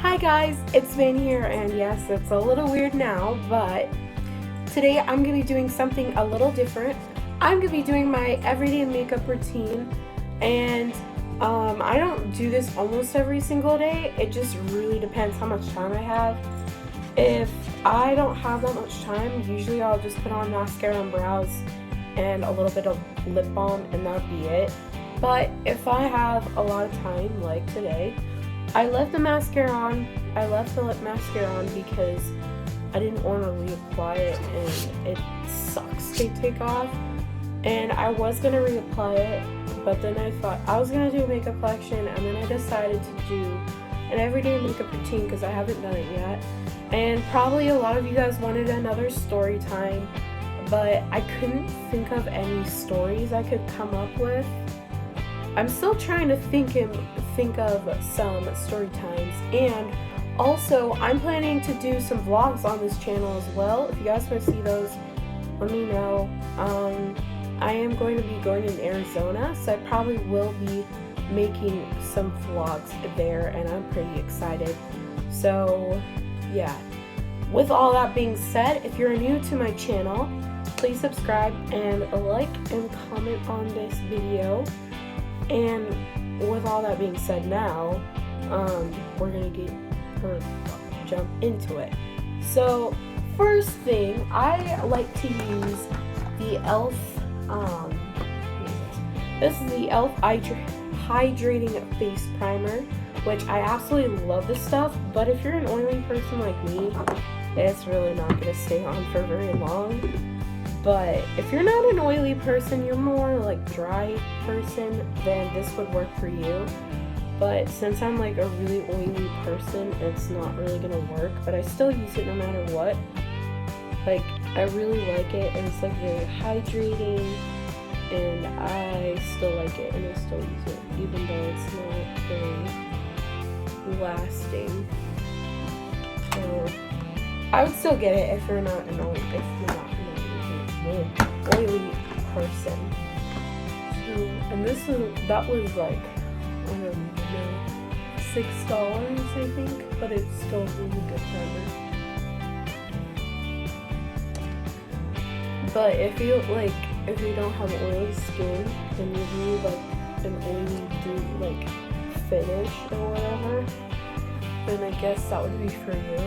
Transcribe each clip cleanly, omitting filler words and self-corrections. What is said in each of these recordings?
Hi guys, it's Van here, and yes, it's a little weird now, but today I'm going to be doing something a little different. I'm going to be doing my everyday makeup routine, and I don't do this almost every single day. It just really depends how much time I have. If I don't have that much time, usually I'll just put on mascara and brows and a little bit of lip balm, and that would be it. But if I have a lot of time, like today, I left the mascara on. I left the lip mascara on because I didn't want to reapply it, and it sucks to take off. And I was going to reapply it, but then I thought I was going to do a makeup collection, and then I decided to do an everyday makeup routine because I haven't done it yet. And probably a lot of you guys wanted another story time, but I couldn't think of any stories I could come up with. I'm still trying to think of some story times, and also I'm planning to do some vlogs on this channel as well. If you guys want to see those, let me know. I am going to be going in Arizona, so I probably will be making some vlogs there, and I'm pretty excited. So yeah, with all that being said, if you're new to my channel, please subscribe and like and comment on this video. And with all that being said, now we're gonna jump into it. So first thing, I like to use the e.l.f. This is the e.l.f. hydrating face primer, which I absolutely love this stuff. But if you're an oily person like me, it's really not gonna stay on for very long. But if you're not an oily person, you're more like dry person, then this would work for you. But since I'm like a really oily person, it's not really gonna work, but I still use it no matter what. Like, I really like it, and it's like very hydrating, and I still like it, and I still use it, even though it's not very lasting. So I would still get it if you're not an oily person. So, and that was like, I don't know, $6 I think, but it's still really good primer. But if you don't have oily skin and you need like an oily finish or whatever, then I guess that would be for you.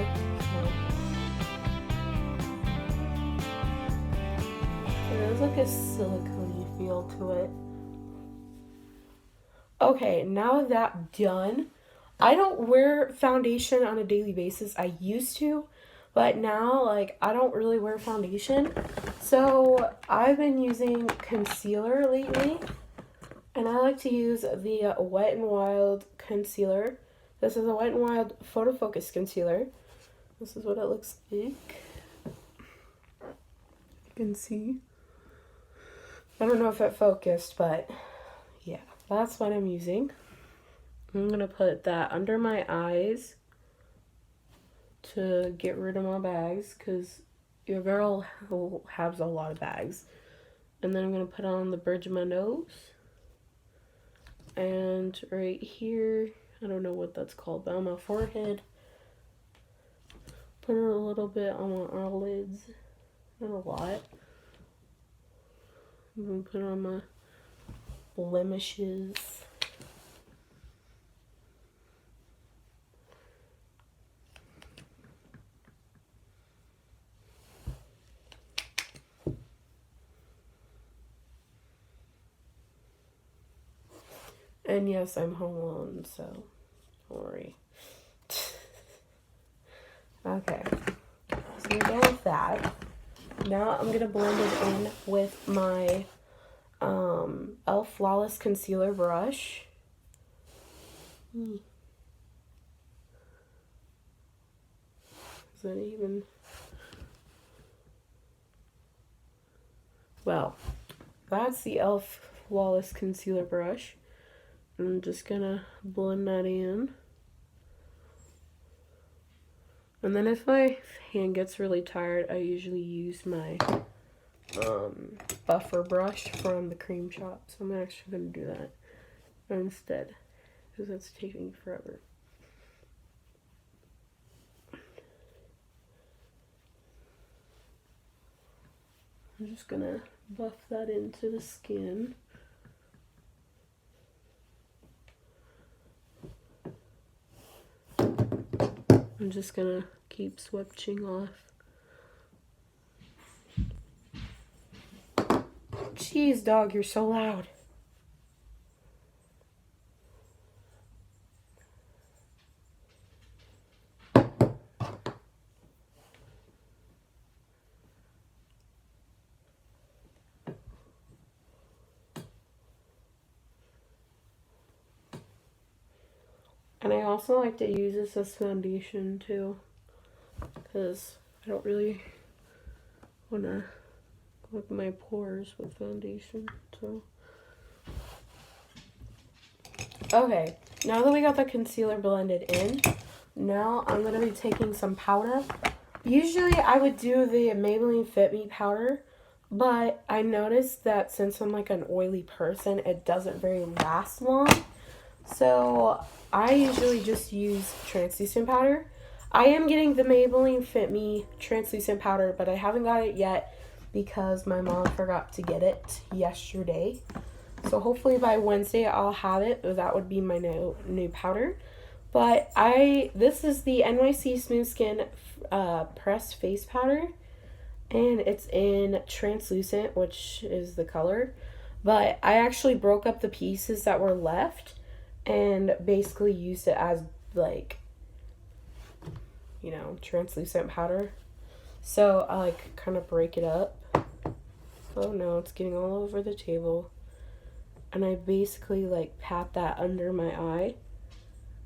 There's like a silicone-y feel to it. Okay, now that done, I don't wear foundation on a daily basis. I used to, but now like I don't really wear foundation. So I've been using concealer lately, and I like to use the Wet n Wild concealer. This is a Wet n Wild Photo Focus concealer. This is what it looks like. You can see. I don't know if it focused, but yeah, that's what I'm using. I'm going to put that under my eyes to get rid of my bags, because your girl has a lot of bags. And then I'm going to put on the bridge of my nose. And right here, I don't know what that's called, but on my forehead. Put it a little bit on my eyelids. Not a lot. I'm going to put on my blemishes. And yes, I'm home alone, so don't worry. Okay, so we're done with that. Now I'm going to blend it in with my e.l.f. Flawless Concealer brush. Is that even? Well, that's the e.l.f. Flawless Concealer brush. I'm just going to blend that in. And then if my hand gets really tired, I usually use my buffer brush from the cream shop. So I'm actually going to do that instead, because that's taking forever. I'm just gonna buff that into the skin. I'm just gonna keep switching off. Jeez, dog, you're so loud. And I also like to use this as foundation too, because I don't really want to clog my pores with foundation. So, okay, now that we got the concealer blended in, now I'm going to be taking some powder. Usually I would do the Maybelline Fit Me powder, but I noticed that since I'm like an oily person, it doesn't very last long. So I usually just use translucent powder. I am getting the Maybelline Fit Me translucent powder, but I haven't got it yet because my mom forgot to get it yesterday. So hopefully by Wednesday I'll have it. That would be my new powder. But this is the NYC Smooth Skin pressed face powder, and it's in translucent, which is the color. But I actually broke up the pieces that were left and basically used it as like, you know, translucent powder. So I like kind of break it up. Oh no, it's getting all over the table. And I basically like pat that under my eye,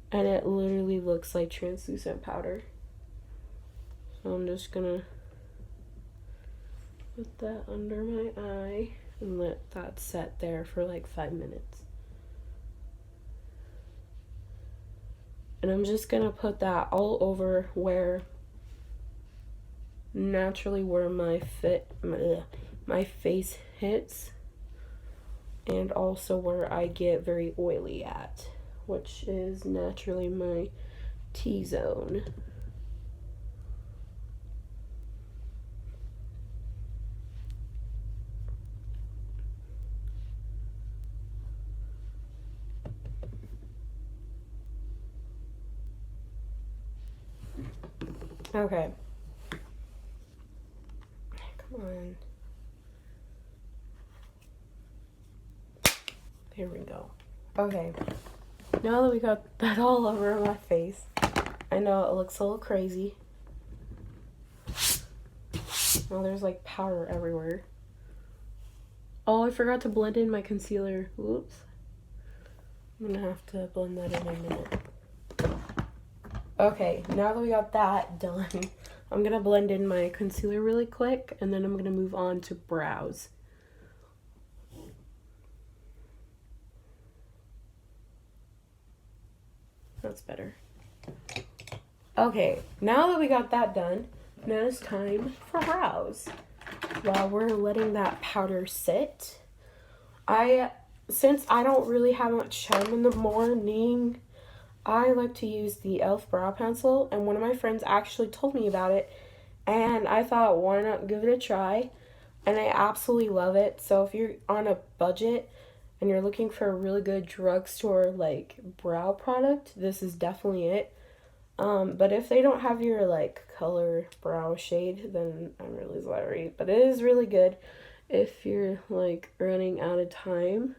and it literally looks like translucent powder. So I'm just gonna put that under my eye and let that set there for like 5 minutes. And I'm just gonna put that all over where naturally where my face hits, and also where I get very oily at, which is naturally my T-zone. Okay. Come on. Here we go. Okay. Now that we got that all over my face, I know it looks a little crazy. Oh, there's like powder everywhere. Oh, I forgot to blend in my concealer. Whoops. I'm gonna have to blend that in a minute. Okay, now that we got that done, I'm gonna blend in my concealer really quick, and then I'm gonna move on to brows. That's better. Okay, now that we got that done, now it's time for brows. While we're letting that powder sit, since I don't really have much time in the morning, I like to use the e.l.f. brow pencil, and one of my friends actually told me about it, and I thought, why not give it a try? And I absolutely love it. So if you're on a budget and you're looking for a really good drugstore like brow product, this is definitely it. But if they don't have your like color brow shade, then I'm really sorry. But it is really good if you're like running out of time.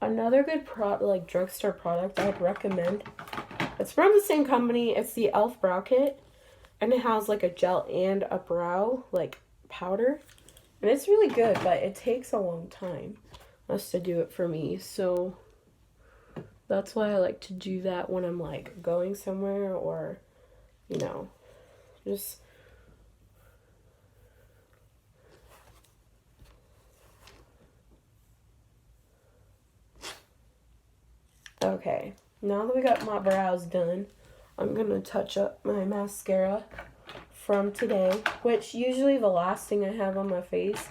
Another good like drugstore product I'd recommend. It's from the same company. It's the e.l.f. Brow Kit, and it has like a gel and a brow like powder, and it's really good. But it takes a long time to do it for me, so that's why I like to do that when I'm like going somewhere, or you know, just okay. Now that we got my brows done, I'm gonna touch up my mascara from today, which usually the last thing I have on my face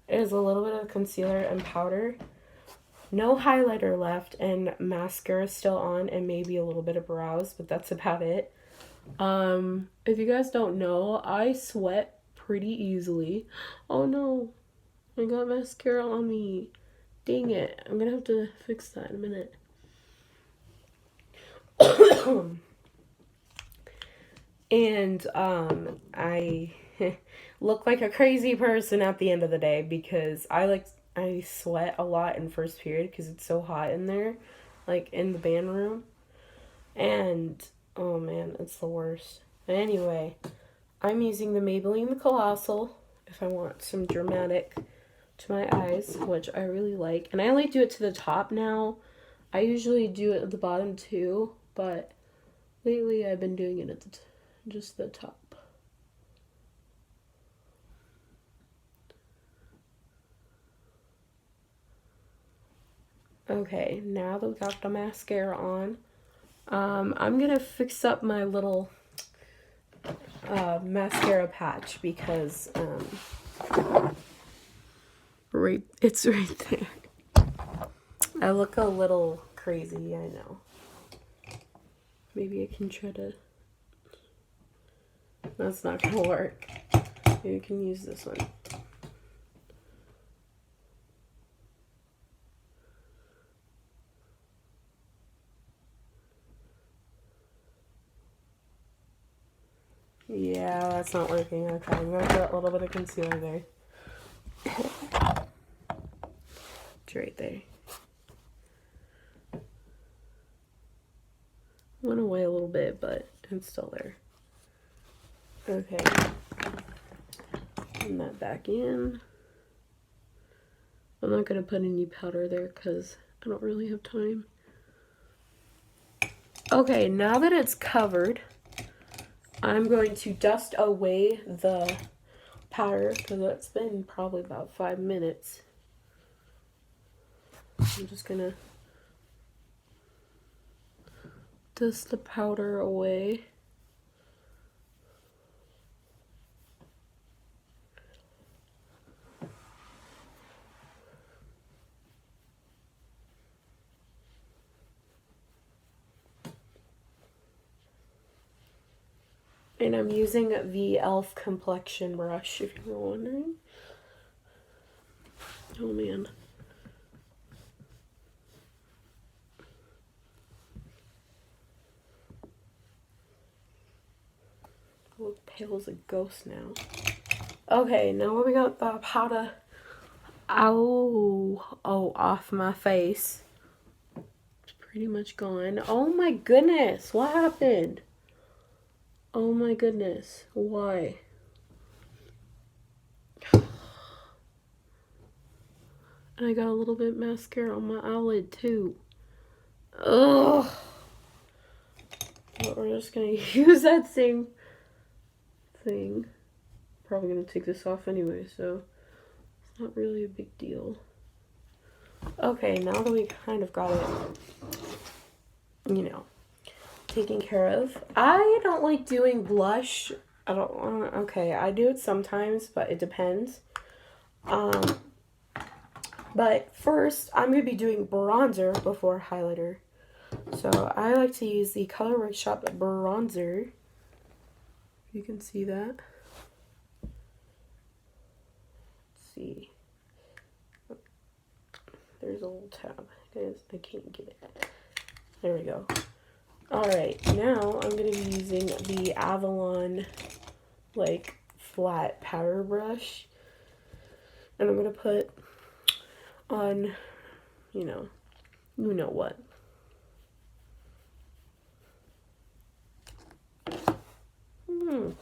is a little bit of concealer and powder. No highlighter left, and mascara still on, and maybe a little bit of brows, but that's about it. If you guys don't know, I sweat pretty easily. Oh no, I got mascara on me. Dang it. I'm gonna have to fix that in a minute. And I look like a crazy person at the end of the day because I sweat a lot in first period because it's so hot in there, like in the band room. And oh man, it's the worst. Anyway, I'm using the Maybelline the Colossal if I want some dramatic to my eyes, which I really like. And I only do it to the top now. I usually do it at the bottom too, but lately I've been doing it at just the top. Okay, now that we got the mascara on, I'm gonna fix up my little mascara patch because it's right there. I look a little crazy, I know. Maybe I can try to. That's not gonna work. Maybe we can use this one. Yeah, that's not working. Okay, I'm gonna put a little bit of concealer there. It's right there. Went away a little bit, but it's still there. Okay. Put that back in. I'm not gonna put any powder there because I don't really have time. Okay, now that it's covered, I'm going to dust away the powder because it's been probably about 5 minutes. I'm just gonna dust the powder away. And I'm using the e.l.f. complexion brush, if you were wondering. Oh man. I look pale as a ghost now. Okay, now we got the powder off my face. It's pretty much gone. Oh my goodness, what happened? Oh my goodness, why? And I got a little bit of mascara on my eyelid too. Ugh. But we're just gonna use that same thing. Probably gonna take this off anyway, so it's not really a big deal. Okay, now that we kind of got it, taken care of. I don't like doing blush. Okay, I do it sometimes, but it depends. But first, I'm going to be doing bronzer before highlighter. So I like to use the Color Workshop bronzer. You can see that. Let's see. There's a little tab. Guys, I can't get it. There we go. Alright, now I'm going to be using the Avalon, flat powder brush. And I'm going to put on, you know what. A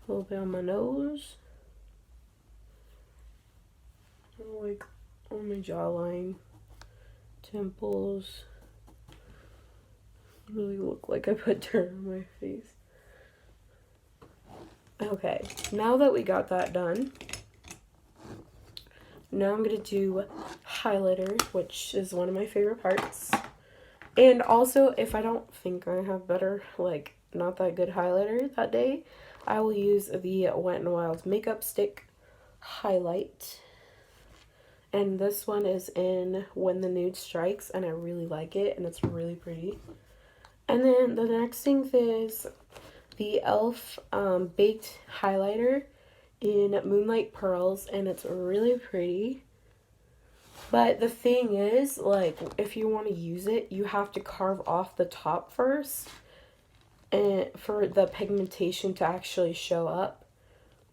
little bit on my nose. On my jawline, temples. Really look like I put dirt on my face. Okay, now that we got that done, now I'm gonna do highlighter, which is one of my favorite parts. And also, if I don't think I have better, not that good highlighter that day, I will use the Wet n Wild makeup stick highlight. And this one is in When the Nude Strikes, and I really like it, and it's really pretty. And then the next thing is the e.l.f. Baked Highlighter in Moonlight Pearls, and it's really pretty. But the thing is, like, if you want to use it, you have to carve off the top first and for the pigmentation to actually show up,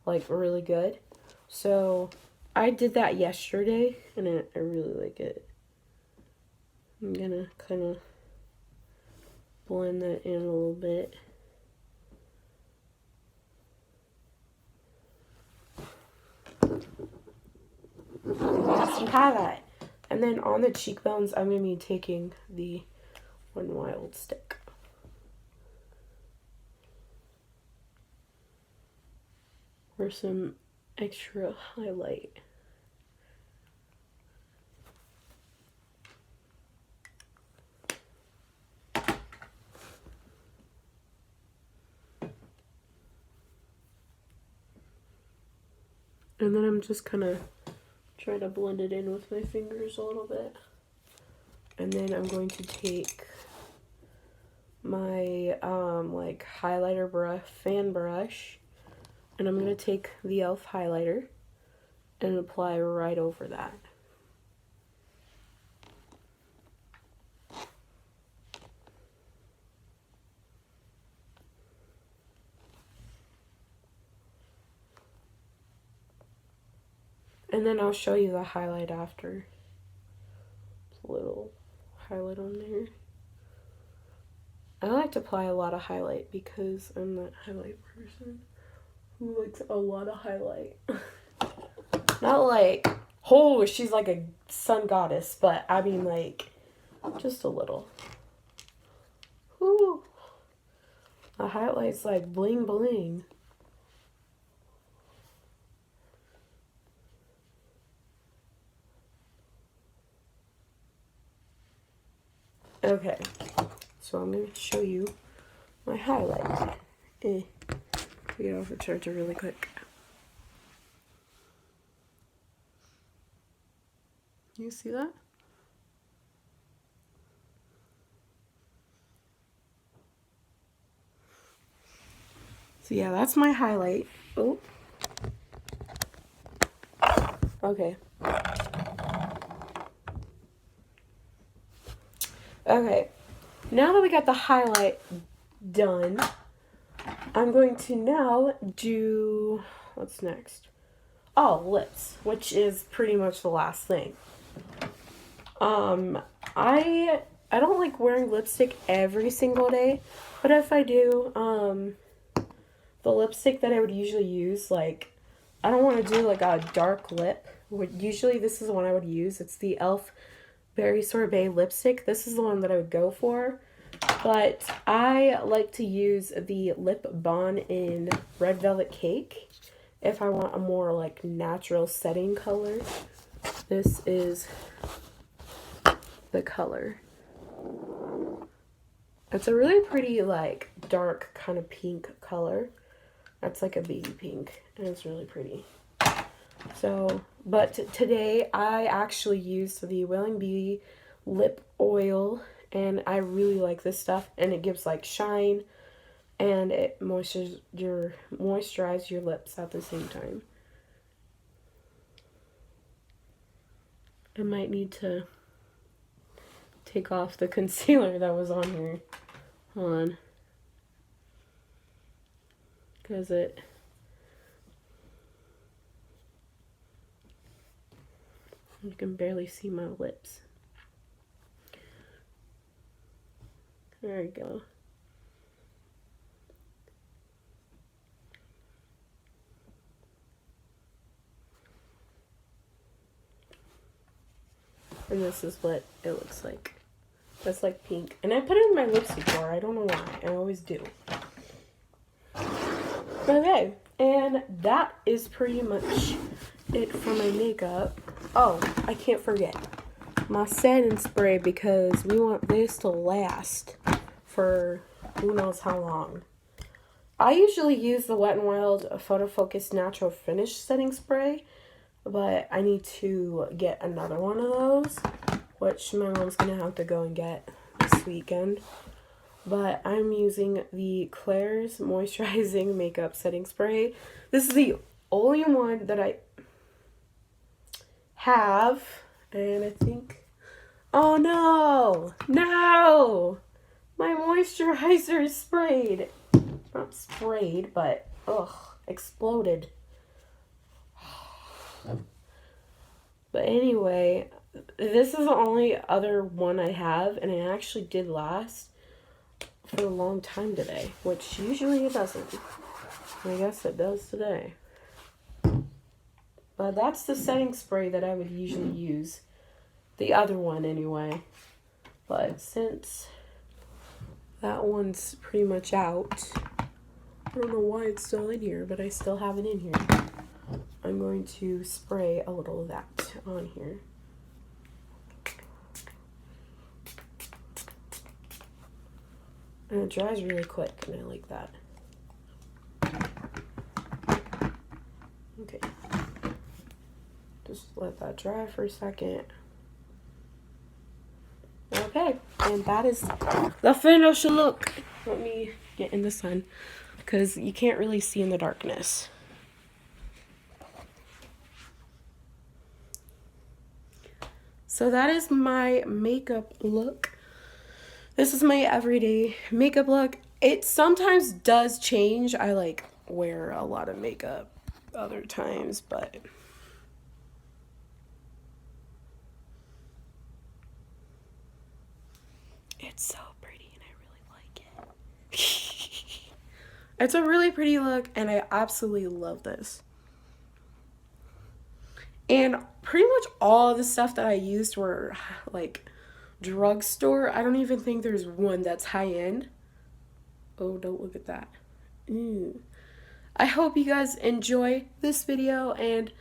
like, really good. So I did that yesterday, and I really like it. I'm gonna kind of blend that in a little bit. Yes, you have that. And then on the cheekbones, I'm going to be taking the Wet n Wild stick. For some extra highlight. And then I'm just kind of trying to blend it in with my fingers a little bit. And then I'm going to take my like highlighter brush, fan brush, and I'm going to take the e.l.f. highlighter and apply right over that. And then I'll show you the highlight after. Just a little highlight on there. I like to apply a lot of highlight because I'm that highlight person who likes a lot of highlight. Not like, oh, she's like a sun goddess, but I mean like, just a little. Whoo. The highlight's like bling bling. Okay, so I'm going to show you my highlight. Get off the charger really quick. You see that? So yeah, that's my highlight. Oh. Okay. Okay. Now that we got the highlight done, I'm going to now do, what's next? Oh, lips, which is pretty much the last thing. I don't like wearing lipstick every single day, but if I do, the lipstick that I would usually use, like, I don't want to do like a dark lip. Usually this is the one I would use. It's the e.l.f. Berry Sorbet lipstick. This is the one that I would go for. But I like to use the Lip Balm in Red Velvet Cake if I want a more like natural setting color. This is the color. It's a really pretty like dark kind of pink color. That's like a baby pink, and it's really pretty. So, but today I actually used the Wailing Beauty lip oil, and I really like this stuff, and it gives like shine, and it moisturizes your lips at the same time. I might need to take off the concealer that was on here. Hold on. Because you can barely see my lips. There we go. And this is what it looks like. That's like pink. And I put it in my lips before. I don't know why. I always do. Okay. And that is pretty much it for my makeup. Oh, I can't forget. My setting spray, because we want this to last for who knows how long. I usually use the Wet n Wild Photo Focus Natural Finish setting spray. but I need to get another one of those, which my mom's gonna have to go and get this weekend. But I'm using the Klairs Moisturizing Makeup Setting Spray. This is the only one that I have, and I think, oh no, no, my moisturizer is sprayed. Not sprayed, but, exploded. But anyway, this is the only other one I have, and it actually did last for a long time today, which usually it doesn't. I guess it does today. But that's the setting spray that I would usually use. The other one anyway. But since that one's pretty much out, I don't know why it's still in here, but I still have it in here. I'm going to spray a little of that on here. And it dries really quick, and I like that. Okay. Just let that dry for a second. Okay, and that is the finished look. Let me get in the sun, because you can't really see in the darkness. So that is my makeup look. This is my everyday makeup look. It sometimes does change. I like wear a lot of makeup other times, but it's so pretty and I really like it. It's a really pretty look and I absolutely love this. And pretty much all the stuff that I used were like drugstore. I don't even think there's one that's high end. Oh, don't look at that. I hope you guys enjoy this video and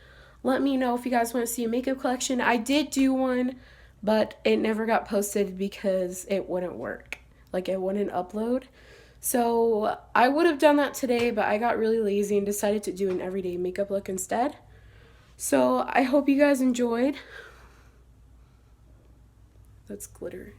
let me know if you guys want to see a makeup collection. I did do one, but it never got posted because it wouldn't work. Like it wouldn't upload. So I would have done that today, but I got really lazy and decided to do an everyday makeup look instead. So I hope you guys enjoyed. That's glitter.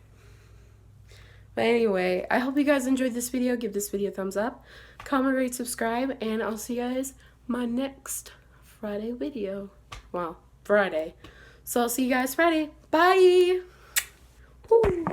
But anyway, I hope you guys enjoyed this video. Give this video a thumbs up, comment, rate, subscribe, and I'll see you guys my next Friday video. Well, Friday. So I'll see you guys Friday. Bye! Woo.